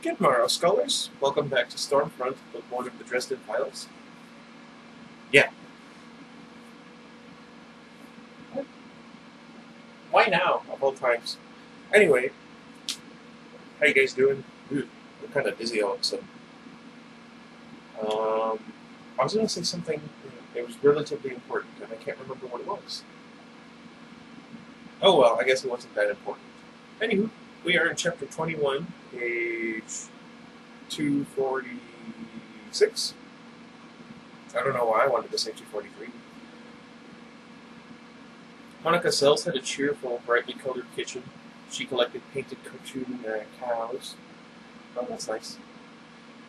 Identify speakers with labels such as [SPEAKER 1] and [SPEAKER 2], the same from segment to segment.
[SPEAKER 1] Good morrow, scholars. Welcome back to Stormfront, Book 1 of the Dresden Files. Yeah. Why now, of all times? Anyway, how you guys doing? Ooh, I'm kind of dizzy all of a sudden. I was going to say something, it was relatively important, and I can't remember what it was. Oh well, I guess it wasn't that important. Anywho, we are in Chapter 21, page 246. I don't know why I wanted to say 243. Monica Sells had a cheerful, brightly colored kitchen. She collected painted cartoon cows. Oh, that's nice.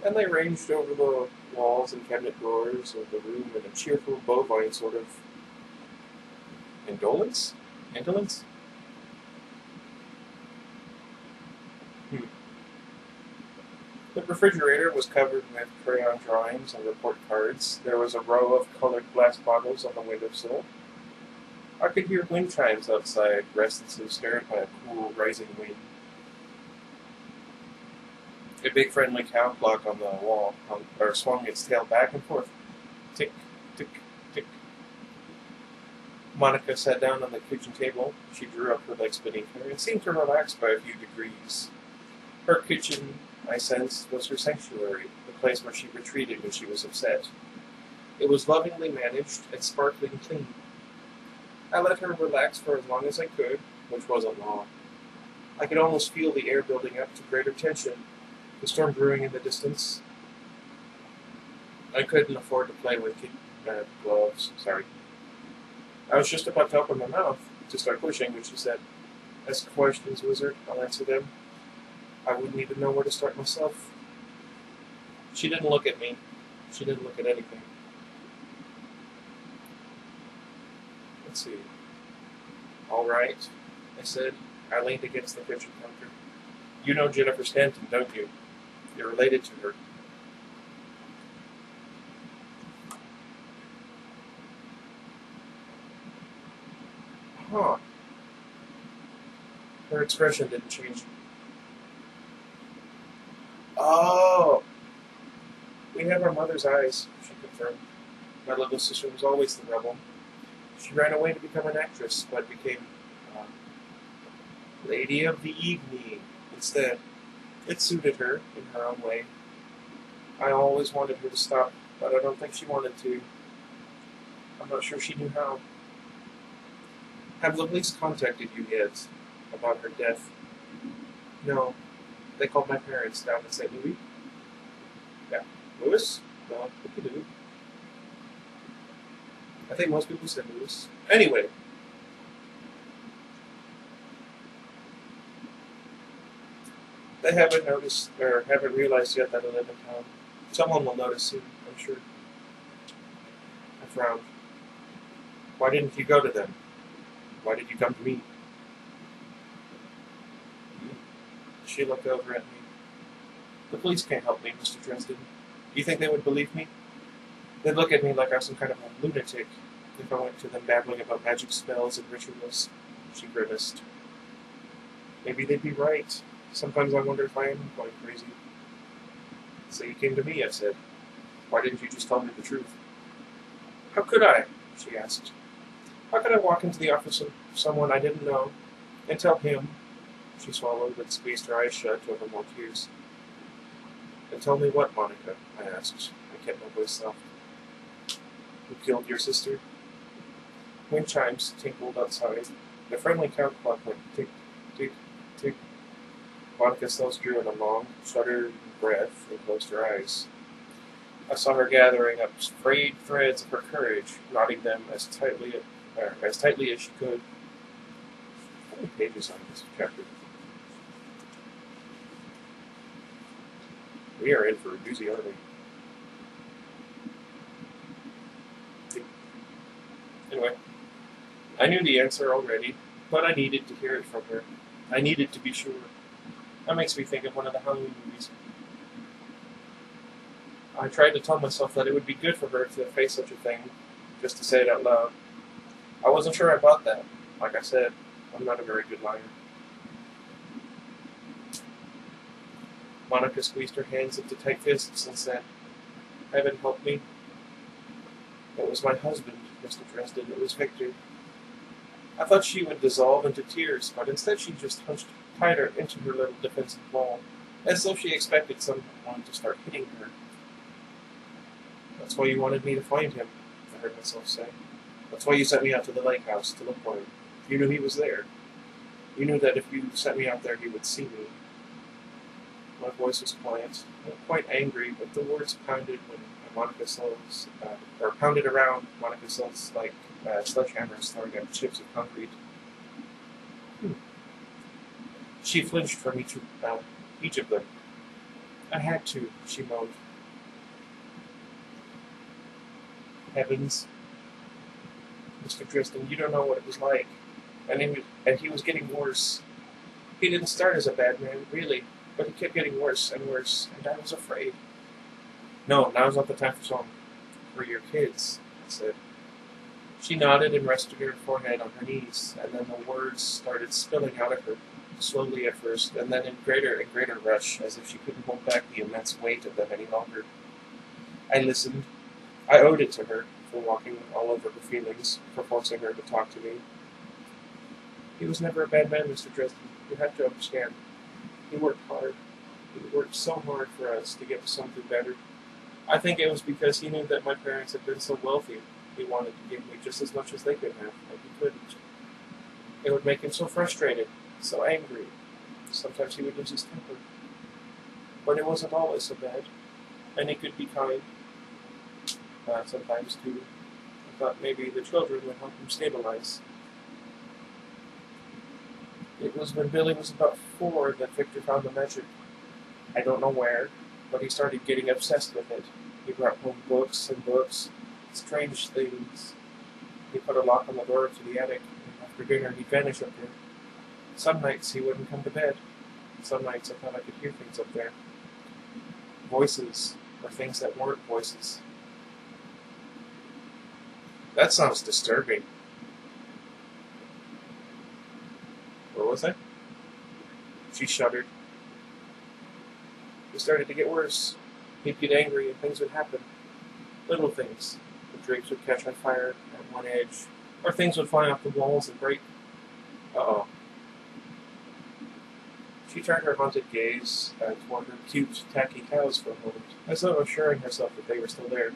[SPEAKER 1] And they ranged over the walls and cabinet drawers of the room in a cheerful, bovine sort of indolence? Indolence? The refrigerator was covered with crayon drawings and report cards. There was a row of colored glass bottles on the windowsill. I could hear wind chimes outside, restlessly stirred by a cool, rising wind. A big friendly cow clock on the wall swung its tail back and forth. Tick, tick, tick. Monica sat down on the kitchen table. She drew up her legs beneath her and seemed to relax by a few degrees. Her kitchen, I sensed, was her sanctuary, the place where she retreated when she was upset. It was lovingly managed and sparkling clean. I let her relax for as long as I could, which wasn't long. I could almost feel the air building up to greater tension, the storm brewing in the distance. I couldn't afford to play with gloves. Sorry. I was just about to open my mouth to start pushing when she said, "Ask questions, wizard. I'll answer them. I wouldn't even know where to start myself." She didn't look at me. She didn't look at anything. Let's see. "All right," I said. I leaned against the kitchen counter. "You know Jennifer Stanton, don't you? You're related to her." Huh. Her expression didn't change. "Oh, we have our mother's eyes," she confirmed. "My little sister was always the rebel. She ran away to become an actress, but became Lady of the Evening instead. It suited her in her own way. I always wanted her to stop, but I don't think she wanted to. I'm not sure she knew how." "Have the police contacted you yet about her death?" "No. They called my parents down in St. Louis." "Yeah. Louis?" "No, what do you do?" I think most people said Louis. Anyway. They haven't noticed, or haven't realized yet that I live in town. Someone will notice soon, I'm sure. I frowned. "Why didn't you go to them? Why did you come to me?" She looked over at me. "The police can't help me, Mr. Dresden. Do you think they would believe me? They'd look at me like I was some kind of a lunatic if I went to them babbling about magic spells and rituals." She grimaced. "Maybe they'd be right. Sometimes I wonder if I am going crazy." "So you came to me," I said. "Why didn't you just tell me the truth?" "How could I?" she asked. "How could I walk into the office of someone I didn't know and tell him?" She swallowed and squeezed her eyes shut over more tears. "And tell me what, Monica?" I asked. I kept my voice soft. "Who killed your sister?" Wind chimes tinkled outside. The friendly cow clock went tick, tick, tick. Monica Sells drew in a long, shuddered breath and closed her eyes. I saw her gathering up frayed threads of her courage, knotting them as tightly as she could. How many pages on this chapter? We are in for a doozy, aren't we? Anyway, I knew the answer already, but I needed to hear it from her. I needed to be sure. That makes me think of one of the Halloween movies. I tried to tell myself that it would be good for her to face such a thing, just to say it out loud. I wasn't sure I bought that. Like I said, I'm not a very good liar. Monica squeezed her hands into tight fists and said, "Heaven help me. It was my husband, Mr. Dresden. It was Victor." I thought she would dissolve into tears, but instead she just hunched tighter into her little defensive wall, as though she expected someone to start hitting her. "That's why you wanted me to find him," I heard myself say. "That's why you sent me out to the lake house to look for him. You knew he was there. You knew that if you sent me out there, he would see me." My voice was quiet, not quite angry, but the words pounded when Monica Sills, pounded around Monica Sills like sledgehammers throwing at chips of concrete. She flinched from each of them. "I had to," she moaned. "Heavens, Mr. Dresden, you don't know what it was like." And he was getting worse. He didn't start as a bad man, really, but he kept getting worse and worse, and I was afraid. "No, now's not the time for your kids," I said. She nodded and rested her forehead on her knees, and then the words started spilling out of her, slowly at first, and then in greater and greater rush, as if she couldn't hold back the immense weight of them any longer. I listened. I owed it to her for walking all over her feelings, for forcing her to talk to me. "He was never a bad man, Mr. Dresden. You have to understand. He worked hard. He worked so hard for us to get to something better. I think it was because he knew that my parents had been so wealthy. He wanted to give me just as much as they could have, and he couldn't. It would make him so frustrated, so angry. Sometimes he would lose his temper. But it wasn't always so bad, and he could be kind. Sometimes, too. I thought maybe the children would help him stabilize. It was when Billy was about 4 that Victor found the magic. I don't know where, but he started getting obsessed with it. He brought home books and books, strange things. He put a lock on the door to the attic, and after dinner he'd vanish up there. Some nights he wouldn't come to bed. Some nights I thought I could hear things up there. Voices, or things that weren't voices. That sounds disturbing. Where was I? She shuddered. It started to get worse. He'd get angry and things would happen. Little things. The drapes would catch on fire at one edge, or things would fly off the walls and break. Uh-oh. She turned her haunted gaze toward her cute, tacky cows for a moment, as though assuring herself that they were still there.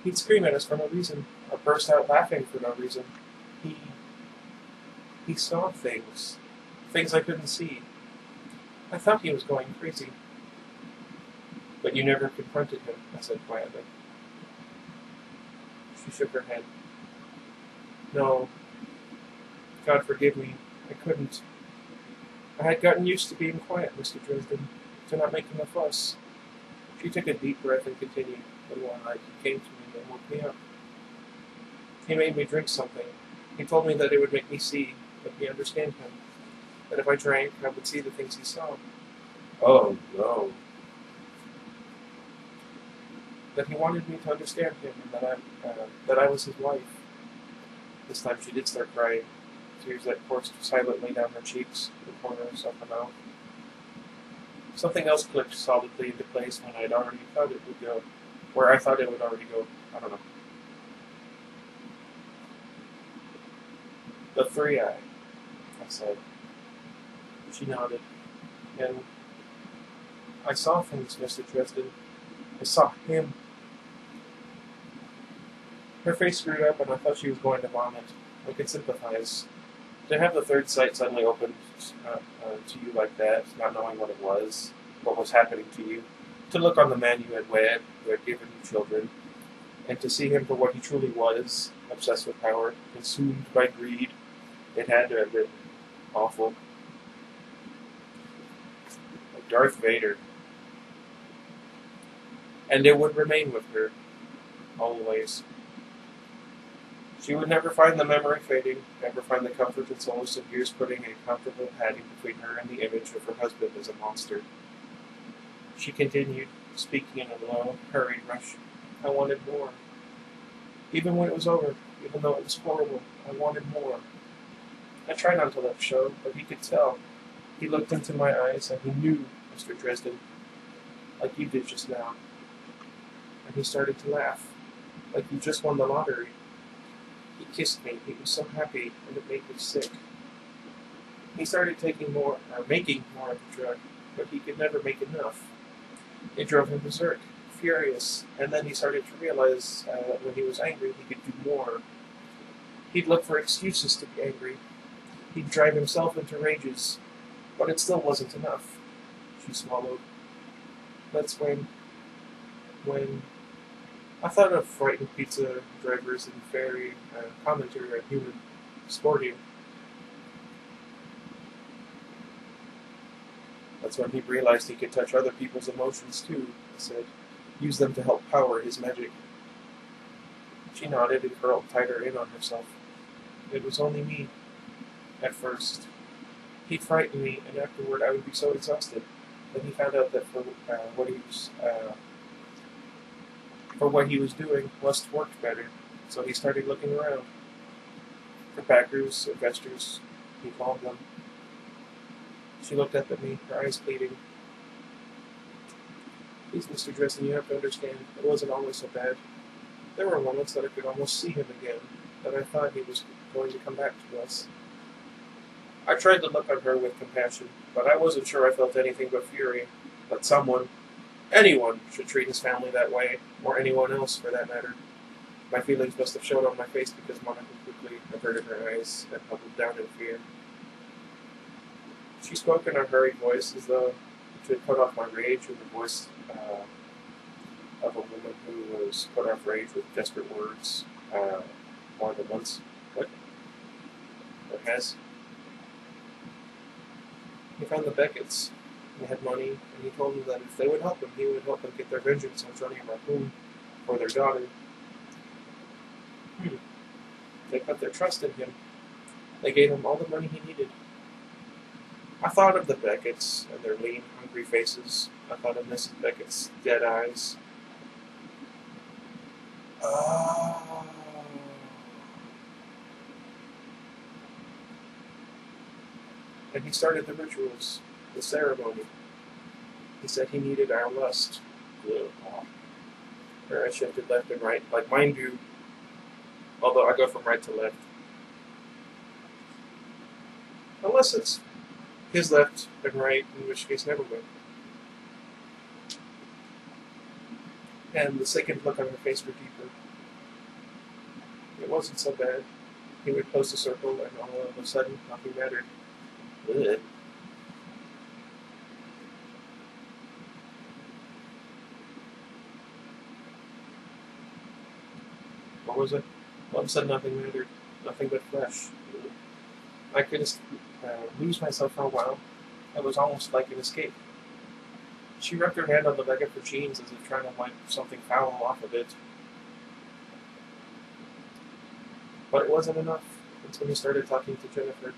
[SPEAKER 1] He'd scream at us for no reason, or burst out laughing for no reason. He saw things. Things I couldn't see. I thought he was going crazy. But you never confronted him, I said quietly. She shook her head. No. God forgive me. I couldn't. I had gotten used to being quiet, Mr. Dresden, to not making a fuss. She took a deep breath and continued. But one night he came to me and woke me up. He made me drink something. He told me that it would make me see, let me understand him. That if I drank, I would see the things he saw. Oh, no. That he wanted me to understand him, and that I was his wife. This time she did start crying, tears that coursed silently down her cheeks, the corners of her mouth. Something else clicked solidly into place when I'd already thought it would go, where I thought it would already go. I don't know. The ThreeEye, I said. She nodded, and I saw things, Mr. Dresden. I saw him. Her face screwed up, and I thought she was going to vomit. I could sympathize. To have the third sight suddenly opened to you like that, not knowing what it was, what was happening to you, to look on the man you had wed, who had given you children, and to see him for what he truly was, obsessed with power, consumed by greed, it had to have been awful. Like Darth Vader. And it would remain with her, always. She would never find the memory fading, never find the comfort and solace of years putting a comfortable padding between her and the image of her husband as a monster. She continued, speaking in a low, hurried rush. I wanted more. Even when it was over, even though it was horrible, I wanted more. I tried not to let it show, but he could tell. He looked into my eyes, and he knew Mr. Dresden, like you did just now." And he started to laugh, like you just won the lottery. He kissed me. He was so happy, and it made me sick. He started making more of the drug, but he could never make enough. It drove him berserk, furious, and then he started to realize when he was angry he could do more. He'd look for excuses to be angry. He'd drive himself into rages, but it still wasn't enough. She swallowed. That's when I thought of frightened pizza drivers and fairy commentary on human sporting. That's when he realized he could touch other people's emotions too, he said. Use them to help power his magic. She nodded and curled tighter in on herself. It was only me, at first. He'd frighten me, and afterward I would be so exhausted. Then he found out that for what he was doing, lust worked better, so he started looking around. For backers, investors, he called them. She looked up at me, her eyes pleading. Please, Mr. Dresden, you have to understand, it wasn't always so bad. There were moments that I could almost see him again, that I thought he was going to come back to us. I tried to look on her with compassion, but I wasn't sure I felt anything but fury. That anyone, should treat his family that way, or anyone else for that matter. My feelings must have shown on my face because Monica quickly averted her eyes and huddled down in fear. She spoke in a hurried voice as though to cut off my rage with the voice of a woman who was put off rage with desperate words more than once. What? Or has? He found the Becketts. They had money, and he told them that if they would help him, he would help them get their vengeance on Johnny Raccoon for their daughter. They put their trust in him. They gave him all the money he needed. I thought of the Becketts and their lean, hungry faces. I thought of Mrs. Beckett's dead eyes. Oh. And he started the rituals, the ceremony. He said he needed our lust. Her eyes shifted left and right, like mine do, although I go from right to left. Unless it's his left and right, in which case never will. And the second look on her face were deeper. It wasn't so bad. He would close the circle, and all of a sudden, nothing mattered. Ugh. What was it? All of a sudden, nothing mattered. Nothing but flesh. I could lose myself for a while. It was almost like an escape. She rubbed her hand on the leg of her jeans as if trying to wipe something foul off of it. But it wasn't enough until he started talking to Jennifer.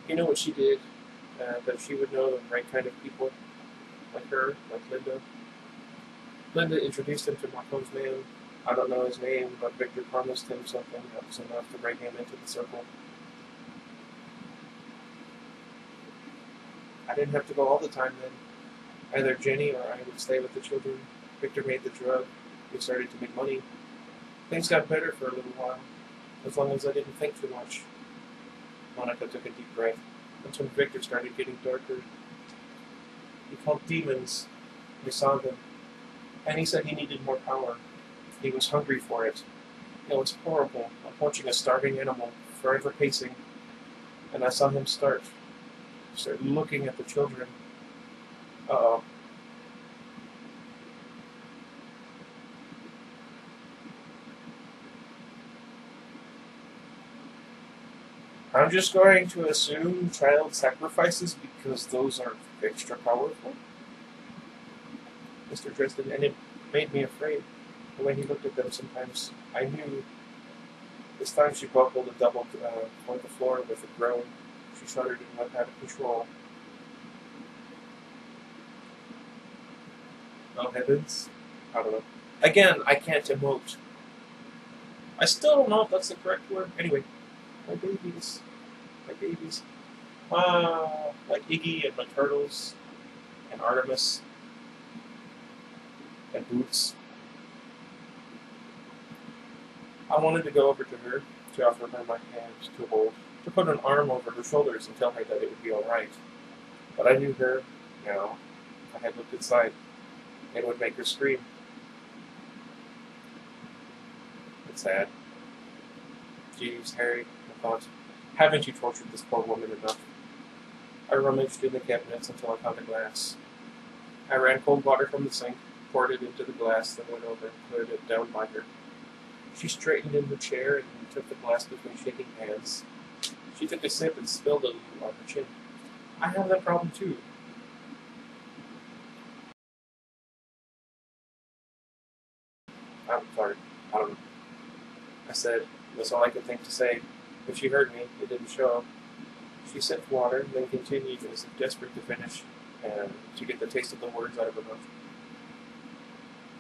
[SPEAKER 1] He knew what she did, that she would know the right kind of people, like her, like Linda. Linda introduced him to Marco's man. I don't know his name, but Victor promised him something that was enough to bring him into the circle. I didn't have to go all the time then. Either Jenny or I would stay with the children. Victor made the drug. We started to make money. Things got better for a little while, as long as I didn't think too much. Monica took a deep breath. That's when Victor started getting darker. He called demons. We saw them. And he said he needed more power. He was hungry for it. It was horrible, like watching a starving animal, forever pacing. And I saw him start looking at the children. Uh-oh. I'm just going to assume child sacrifices because those are extra powerful. Mr. Dresden, and it made me afraid. The way he looked at them sometimes, I knew. This time she buckled and doubled on the floor with a groan. She shuddered and went out of control. Oh heavens. I don't know. Again, I can't emote. I still don't know if that's the correct word. Anyway, my babies. My babies. Like Iggy and my turtles. and Artemis and Boots. I wanted to go over to her, to offer her my hand to hold, to put an arm over her shoulders and tell her that it would be all right. But I knew her now. I had looked inside. It would make her scream. It's sad. Jeez, Harry, I thought, haven't you tortured this poor woman enough? I rummaged in the cabinets until I found a glass. I ran cold water from the sink, poured it into the glass, then went over and cleared it down by her. She straightened in her chair and took the glass between shaking hands. She took a sip and spilled a little on her chin. I have that problem too. I'm sorry. I don't know. I said, that's all I could think to say. But she heard me. It didn't show. She sipped water, then continued as if desperate to finish and to get the taste of the words out of her mouth.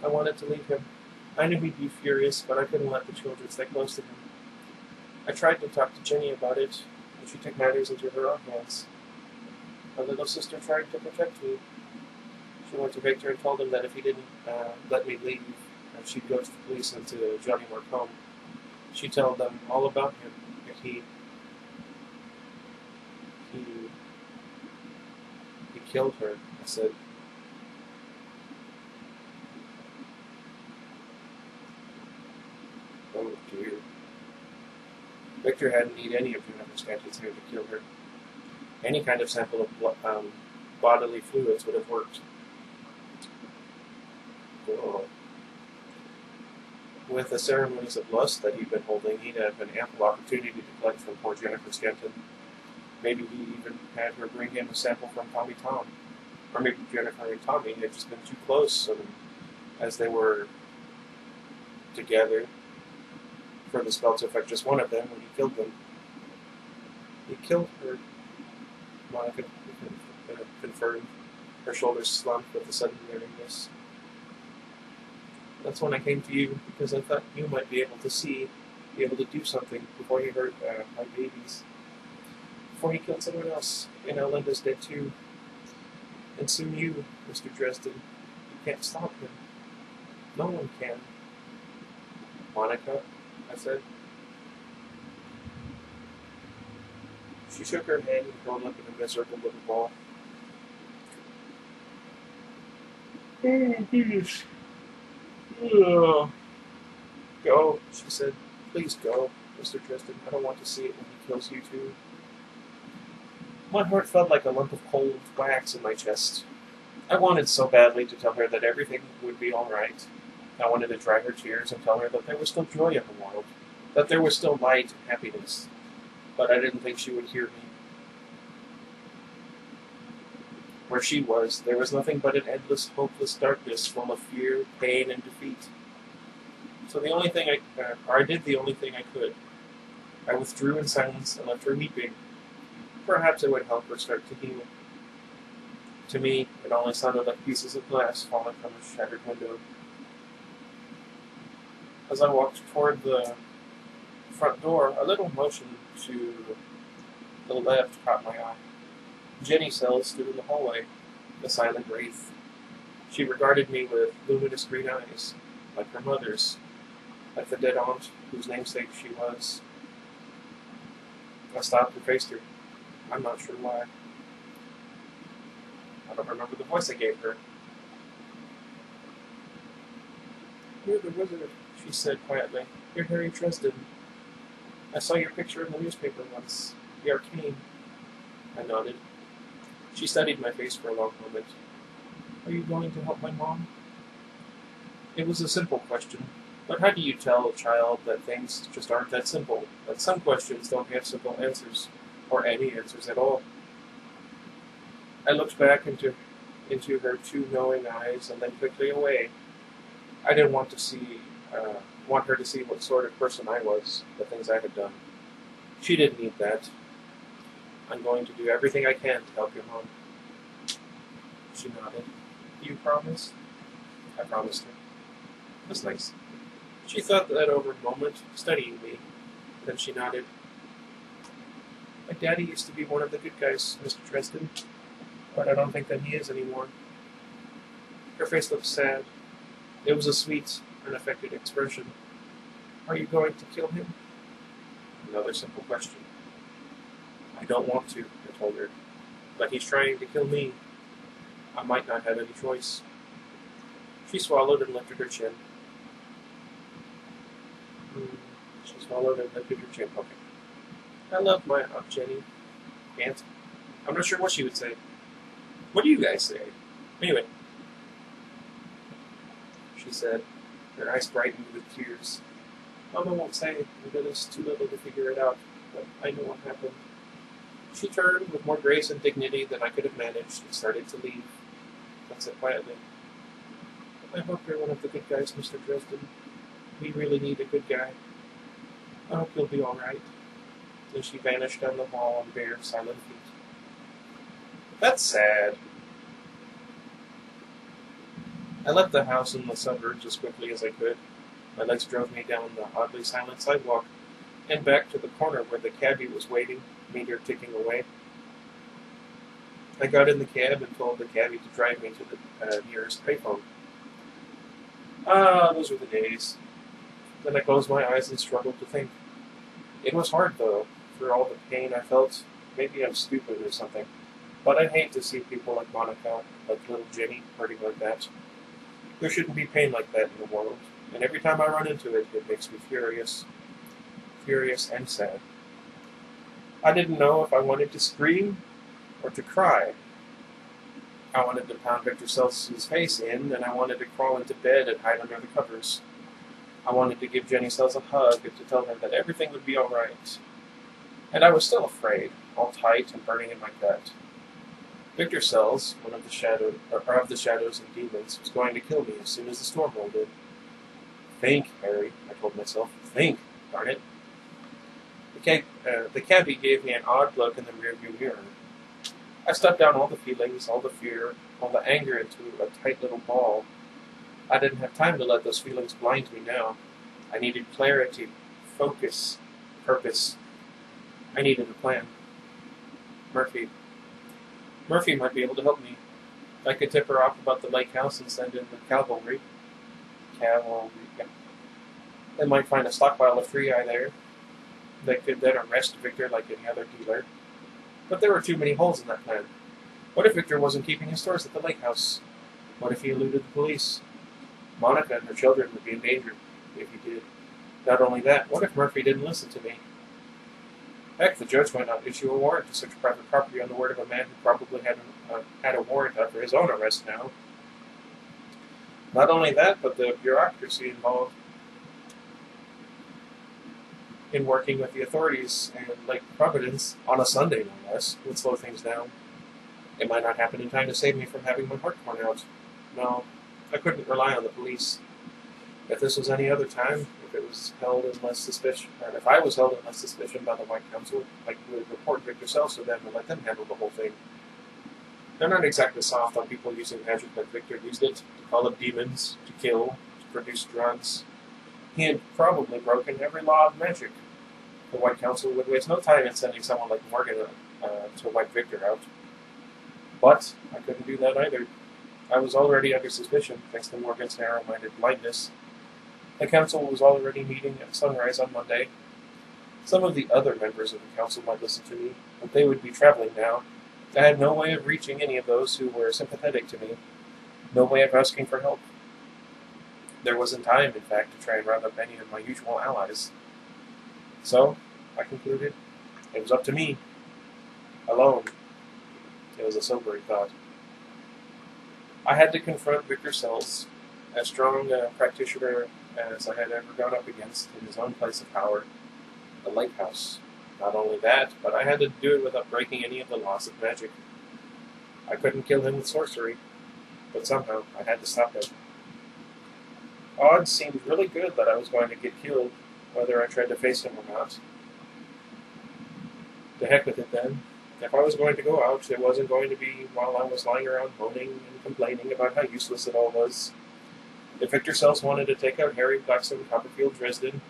[SPEAKER 1] I wanted to leave him. I knew he'd be furious, but I couldn't let the children stay close to him. I tried to talk to Jenny about it, but she took matters into her own hands. My little sister tried to protect me. She went to Victor and told him that if he didn't let me leave, she'd go to the police and to Johnny Marcombe. She'd tell them all about him, that he killed her, I said. Oh dear. Victor hadn't need any of Juniper Stanton's hair to kill her. Any kind of sample of bodily fluids would have worked. Oh. With the ceremonies of lust that he'd been holding, he'd have an ample opportunity to collect from poor Jennifer Stanton. Maybe he even had her bring him a sample from Tommy Tom. Or maybe Jennifer and Tommy had just been too close, and as they were together, for the spell to affect just one of them when he killed them. He killed her, Monica confirmed. Her shoulders slumped with a sudden weariness. That's when I came to you, because I thought you might be able to do something before he hurt my babies. Before he killed someone else, and now Linda's dead too. And soon you, Mr. Dresden. You can't stop him. No one can. Monica, I said. She shook her head and curled up in a miserable little ball. Oh, please. Go, she said. Please go, Mr. Dresden. I don't want to see it when he kills you too. My heart felt like a lump of cold wax in my chest. I wanted so badly to tell her that everything would be all right. I wanted to dry her tears and tell her that there was still joy in the world, that there was still light and happiness. But I didn't think she would hear me. Where she was, there was nothing but an endless, hopeless darkness full of fear, pain, and defeat. So I did the only thing I could. I withdrew in silence and left her weeping. Perhaps it would help her start to heal. To me, it only sounded like pieces of glass falling from a shattered window. As I walked toward the front door, a little motion to the left caught my eye. Jenny Sells stood in the hallway, a silent wraith. She regarded me with luminous green eyes, like her mother's, like the dead aunt whose namesake she was. I stopped and faced her. I'm not sure why. I don't remember the voice I gave her. You're the wizard, she said quietly. You're Harry Dresden. I saw your picture in the newspaper once. The Arcane. I nodded. She studied my face for a long moment. Are you going to help my mom? It was a simple question. But how do you tell a child that things just aren't that simple? That some questions don't have simple answers, or any answers at all? I looked back into her two knowing eyes and then quickly away. I didn't want her to see what sort of person I was, the things I had done. She didn't need that. I'm going to do everything I can to help your mom. She nodded. You promise? I promised her. That's nice. She thought that over a moment, studying me. Then she nodded. My daddy used to be one of the good guys, Mr. Dresden, but I don't think that he is anymore. Her face looked sad. It was a sweet, unaffected expression. Are you going to kill him? Another simple question. I don't want to, I told her. But he's trying to kill me. I might not have any choice. She swallowed and lifted her chin. She swallowed and lifted her chin. Okay. I love my Aunt Jenny. Aunt? I'm not sure what she would say. What do you guys say? Anyway, she said, her eyes brightened with tears. Mama won't say, because it's too little to figure it out, but I know what happened. She turned with more grace and dignity than I could have managed and started to leave. I said quietly, I hope you're one of the good guys, Mr. Dresden. We really need a good guy. I hope you'll be all right. Then she vanished down the hall on bare, silent feet. That's sad. I left the house in the suburbs as quickly as I could. My legs drove me down the oddly silent sidewalk and back to the corner where the cabbie was waiting, meter ticking away. I got in the cab and told the cabbie to drive me to the nearest payphone. Ah, those were the days. Then I closed my eyes and struggled to think. It was hard, though, for all the pain I felt. Maybe I'm stupid or something. But I hate to see people like Monica, like little Jenny, hurting like that. There shouldn't be pain like that in the world. And every time I run into it, it makes me furious. Furious and sad. I didn't know if I wanted to scream or to cry. I wanted to pound Victor Sells' face in, and I wanted to crawl into bed and hide under the covers. I wanted to give Jenny Sells a hug and to tell her that everything would be all right. And I was still afraid, all tight and burning in my gut. Victor Sells, one of the shadows and demons, was going to kill me as soon as the storm rolled in. Think, Harry, I told myself. Think, darn it. The cabbie gave me an odd look in the rearview mirror. I stuffed down all the feelings, all the fear, all the anger into a tight little ball. I didn't have time to let those feelings blind me now. I needed clarity, focus, purpose. I needed a plan. Murphy might be able to help me. I could tip her off about the lake house and send in the cavalry. Yeah. They might find a stockpile of ThreeEye there. They could then arrest Victor like any other dealer. But there were too many holes in that plan. What if Victor wasn't keeping his stores at the lake house? What if he eluded the police? Monica and her children would be in danger if he did. Not only that, what if Murphy didn't listen to me? Heck, the judge might not issue a warrant to search private property on the word of a man who probably had a warrant out for his own arrest now. Not only that, but the bureaucracy involved in working with the authorities and Lake Providence, on a Sunday no less, would slow things down. It might not happen in time to save me from having my heart torn out. No, I couldn't rely on the police. If this was any other time, if it was held in less suspicion, or if I was held in less suspicion by the White Council, I would report Victor Sells to them and let them handle the whole thing. They're not exactly soft on people using magic like Victor used it, to call up demons, to kill, to produce drugs. He had probably broken every law of magic. The White Council would waste no time in sending someone like Morgan to wipe Victor out. But I couldn't do that either. I was already under suspicion, thanks to Morgan's narrow-minded blindness. The council was already meeting at sunrise on Monday. Some of the other members of the council might listen to me, but they would be traveling now. I had no way of reaching any of those who were sympathetic to me, no way of asking for help. There wasn't time, in fact, to try and round up any of my usual allies. So, I concluded, it was up to me. Alone. It was a sobering thought. I had to confront Victor Sells, as strong a practitioner as I had ever gone up against in his own place of power, the Lake House. Not only that, but I had to do it without breaking any of the laws of magic. I couldn't kill him with sorcery, but somehow I had to stop him. Odds seemed really good that I was going to get killed, whether I tried to face him or not. To heck with it then. If I was going to go out, it wasn't going to be while I was lying around moaning and complaining about how useless it all was. If Victor Sells wanted to take out Harry, Blackstone, Copperfield, Dresden...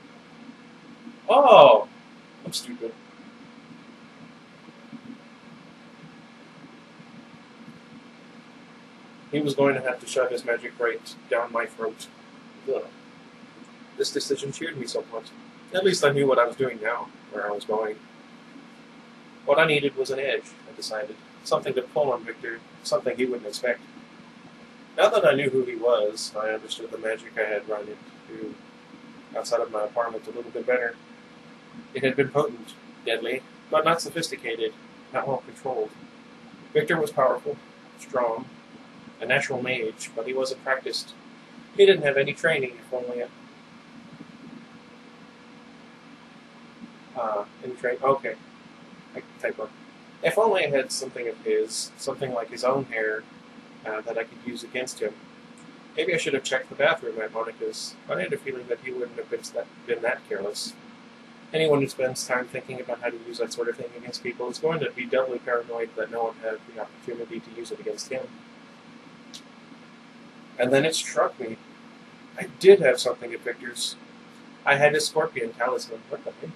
[SPEAKER 1] Oh! I'm stupid. He was going to have to shove his magic right down my throat. Ugh. This decision cheered me somewhat. At least I knew what I was doing now, where I was going. What I needed was an edge, I decided. Something to pull on Victor, something he wouldn't expect. Now that I knew who he was, I understood the magic I had run into outside of my apartment a little bit better. It had been potent, deadly, but not sophisticated, not well controlled. Victor was powerful, strong, a natural mage, but he wasn't practiced. He didn't have any training, if only okay. I typo. If only I had something of his, something like his own hair, that I could use against him. Maybe I should have checked the bathroom at Monica's, but I had a feeling that he wouldn't have been that careless. Anyone who spends time thinking about how to use that sort of thing against people is going to be doubly paranoid that no one had the opportunity to use it against him. And then it struck me. I did have something at Victor's. I had his scorpion talisman. What the heck?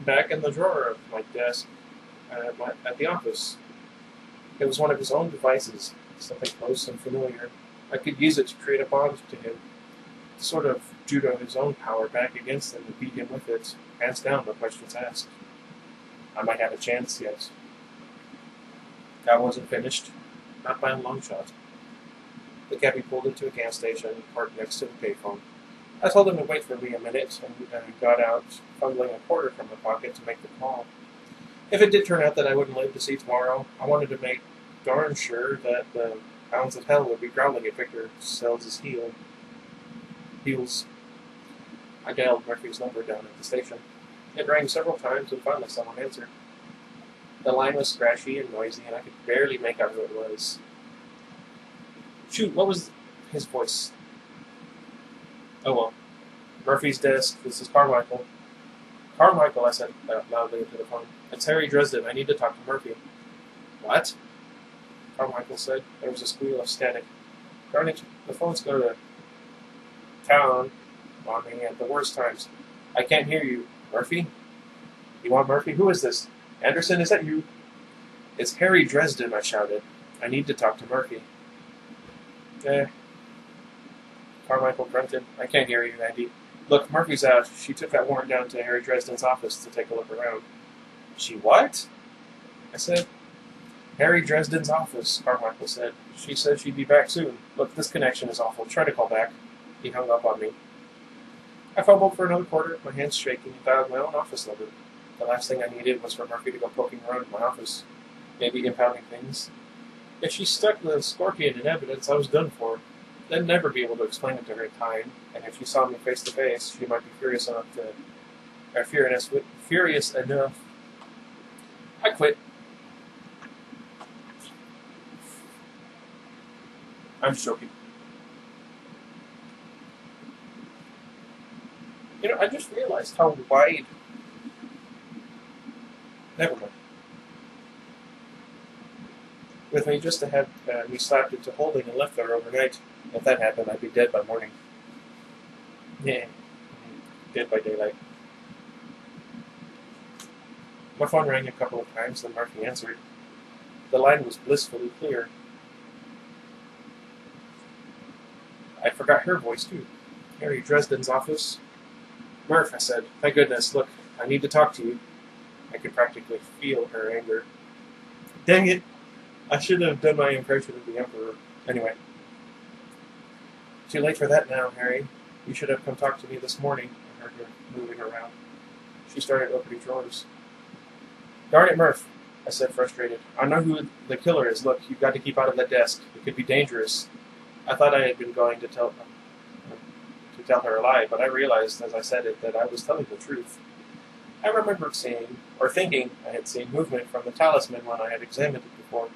[SPEAKER 1] Back in the drawer of my desk at the office. It was one of his own devices, something close and familiar. I could use it to create a bond to him, to sort of judo his own power back against him and beat him with it, hands down, no questions asked. I might have a chance yet. I wasn't finished, not by a long shot. The cabbie pulled into a gas station and parked next to the payphone. I told him to wait for me a minute and got out, fumbling a quarter from my pocket to make the call. If it did turn out that I wouldn't live to see tomorrow, I wanted to make darn sure that the hounds of hell would be growling at Victor Sells' heels. I dialed Murphy's number down at the station. It rang several times and finally someone answered. The line was scratchy and noisy, and I could barely make out who it was. Shoot, what was his voice? Oh well. Murphy's desk, this is Carmichael. Carmichael, I said loudly into the phone. It's Harry Dresden. I need to talk to Murphy. What? Carmichael said. There was a squeal of static. Darn it, the phones go to town on me at the worst times. I can't hear you. Murphy? You want Murphy? Who is this? Anderson, is that you? It's Harry Dresden, I shouted. I need to talk to Murphy. Carmichael grunted. I can't hear you, Andy. Look, Murphy's out. She took that warrant down to Harry Dresden's office to take a look around. She what? I said. Harry Dresden's office, Carmichael said. She said she'd be back soon. Look, this connection is awful. Try to call back. He hung up on me. I fumbled for another quarter, my hands shaking, and dialed my own office number. The last thing I needed was for Murphy to go poking around in my office, maybe impounding things. If she stuck the scorpion in evidence, I was done for. I'd never be able to explain it to her in time, and if she saw me face to face, she might be furious enough. I quit. I'm just joking. I just realized how wide. Never mind. With me just to have me slapped into holding and left there overnight. If that happened, I'd be dead by morning. Yeah, dead by daylight. My phone rang a couple of times, then Murphy answered. The line was blissfully clear. I forgot her voice, too. Harry Dresden's office. Murph, I said. Thank goodness. Look, I need to talk to you. I could practically feel her anger. Dang it. I should have done my impression of the Emperor. Anyway. Too late for that now, Harry. You should have come talk to me this morning. I heard her moving around. She started opening drawers. Darn it, Murph, I said, frustrated. I know who the killer is. Look, you've got to keep out of that desk. It could be dangerous. I thought I had been going to tell her a lie, but I realized as I said it that I was telling the truth. I remembered seeing, or thinking I had seen movement from the talisman when I had examined it before.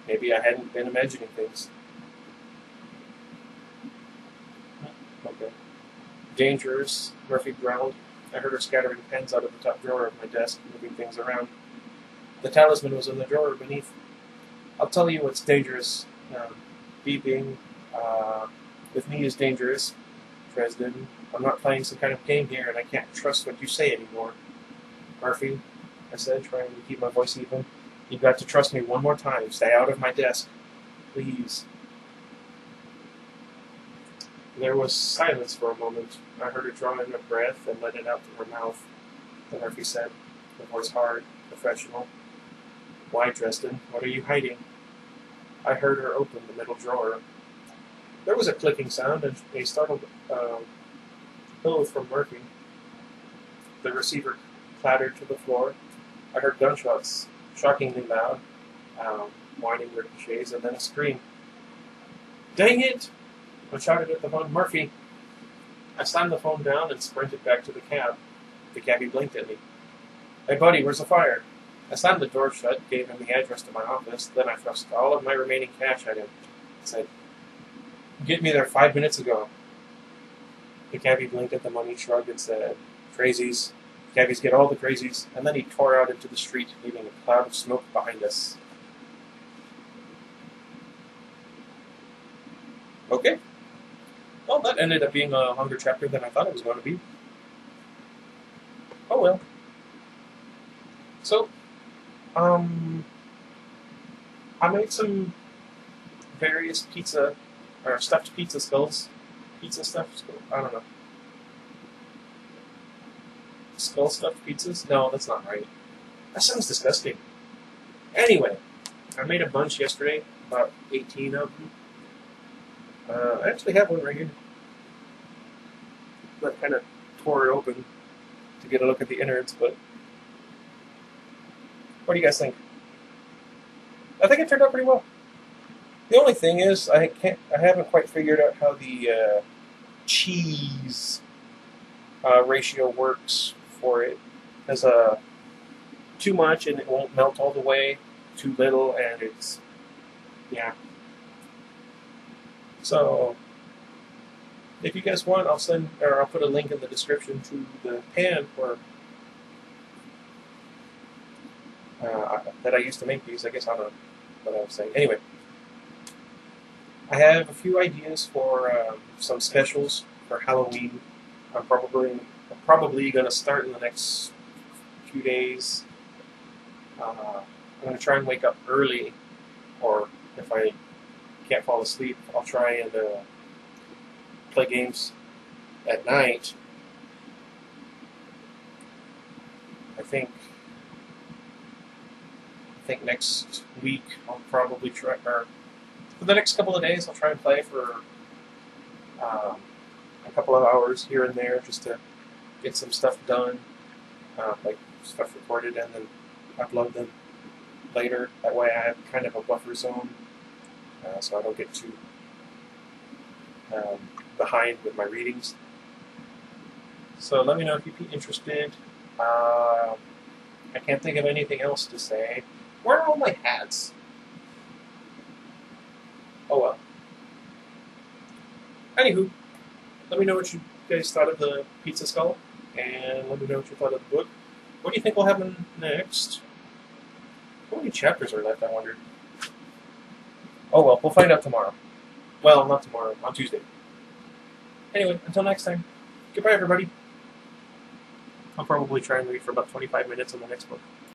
[SPEAKER 1] Maybe I hadn't been imagining things. Okay. Dangerous, Murphy growled. I heard her scattering pens out of the top drawer of my desk, moving things around. The talisman was in the drawer beneath. I'll tell you what's dangerous. Beeping with me is dangerous. Dresden, I'm not playing some kind of game here, and I can't trust what you say anymore. Murphy, I said, trying to keep my voice even. You've got to trust me one more time. Stay out of my desk. Please. There was silence for a moment. I heard her draw in a breath and let it out through her mouth. Then Murphy said, her voice hard, professional, "Why, Dresden? What are you hiding?" I heard her open the middle drawer. There was a clicking sound and a startled oath from Murphy. The receiver clattered to the floor. I heard gunshots, shockingly loud, whining ricochets, and then a scream. "Dang it!" I shouted at the phone, "Murphy!" I slammed the phone down and sprinted back to the cab. The cabbie blinked at me. "Hey, buddy, where's the fire?" I slammed the door shut, gave him the address to my office, then I thrust all of my remaining cash at him. I said, "Get me there 5 minutes ago." The cabbie blinked at the money, shrugged, and said, "Crazies. Cabbies get all the crazies," and then he tore out into the street, leaving a cloud of smoke behind us. Okay. Well, that ended up being a longer chapter than I thought it was going to be. Oh well. So, I made some various pizza, or stuffed pizza skulls. Pizza stuffed skull? I don't know. Skull stuffed pizzas? No, that's not right. That sounds disgusting. Anyway, I made a bunch yesterday, about 18 of them. I actually have one right here. I kind of tore it open to get a look at the innards, but what do you guys think? I think it turned out pretty well. The only thing is, I haven't quite figured out how the cheese ratio works for it. There's too much and it won't melt all the way, too little and it's, yeah. So, if you guys want, I'll put a link in the description to the pan for that I used to make these. I guess I don't know what I was saying. Anyway, I have a few ideas for some specials for Halloween. I'm probably going to start in the next few days. I'm going to try and wake up early, or if I can't fall asleep, I'll try and play games at night. I think next week I'll probably try, or for the next couple of days I'll try and play for a couple of hours here and there just to get some stuff done, like stuff recorded, and then upload them later. That way I have kind of a buffer zone, so I don't get too behind with my readings. So let me know if you'd be interested. I can't think of anything else to say. Where are all my hats? Oh well. Anywho, let me know what you guys thought of the pizza skull, and let me know what you thought of the book. What do you think will happen next? How many chapters are left, I wonder? Oh well, we'll find out tomorrow. Well, not tomorrow, on Tuesday. Anyway, until next time, goodbye everybody. I'll probably try and read for about 25 minutes on the next book.